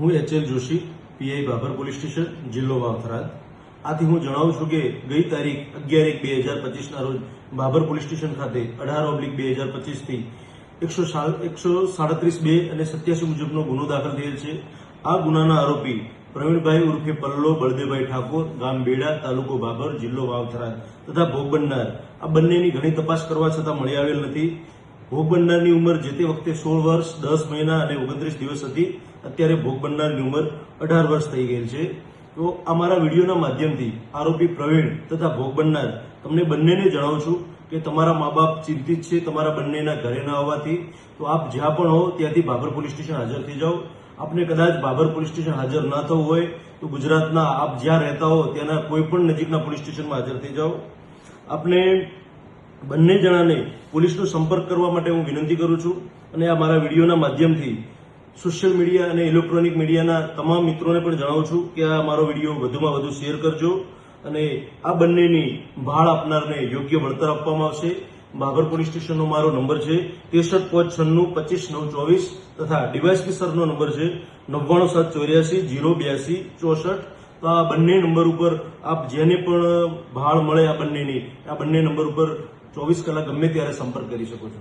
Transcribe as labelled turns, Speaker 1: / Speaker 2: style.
Speaker 1: હું એચ.એલ. Joshi, PI Babur police station, જિલ્લો વાવ-થરાદ. આથી હું જણાવું છું કે ગઈ તારીખ 11/1/2025 રોજ બાબર પોલીસ સ્ટેશન ખાતે 18/2025 થી 137(2) અને 87 મુજબનો ગુનો દાખલ થયેલ છે. આ ગુનાના આરોપી પ્રવીણભાઈ ઉર્ફે પલ્લો બળદેવભાઈ ઠાકોર, ગામ બેડા, તાલુકો બાબર, જિલ્લો વાવ-થરાદ તથા ભોગ બનનાર આ બંનેની ઘણી તપાસ કરવા છતાં મળી આવેલ નથી. ભોગ બનનારની ઉંમર જે તે વખતે 16 વર્ષ 10 મહિના અને 29 દિવસ હતી. અત્યારે ભોગ બનનારની ઉંમર 18 વર્ષ થઈ ગયેલ છે. તો અમારા વિડીયોના માધ્યમથી આરોપી પ્રવીણ તથા ભોગ બનનાર તમને બંનેને જણાવું છું કે તમારા મા બાપ ચિંતિત છે તમારા બંનેના ઘરે ન આવવાથી. તો આપ જ્યાં પણ હો ત્યાંથી બાબર પોલીસ સ્ટેશન હાજર થઈ જાઓ. આપને કદાચ બાબર પોલીસ સ્ટેશન હાજર ન થવું હોય તો ગુજરાતના આપ જ્યાં રહેતા હો ત્યાંના કોઈ પણ નજીકના પોલીસ સ્ટેશનમાં હાજર થઈ જાઓ. આપને બંને જણાને પોલીસનો સંપર્ક કરવા માટે હું વિનંતી કરું છું અને આ મારા વિડીયોના માધ્યમથી સોશિયલ મીડિયા અને ઇલેક્ટ્રોનિક મીડિયાના તમામ મિત્રોને પણ જણાવું છું કે આ મારો વિડીયો વધુમાં વધુ શેર કરજો અને આ બંનેની ભાળ આપનારને યોગ્ય વળતર આપવામાં આવશે. બાબર પોલીસ સ્ટેશનનો મારો નંબર છે 6356925924 તથા ડીવાયએસપી સરનો નંબર છે 9974808264. તો આ બંને નંબર ઉપર આપ જેને પણ ભાળ મળે આ બંને નંબર ઉપર 24 કલાક ગમે ત્યારે સંપર્ક કરી શકો છો.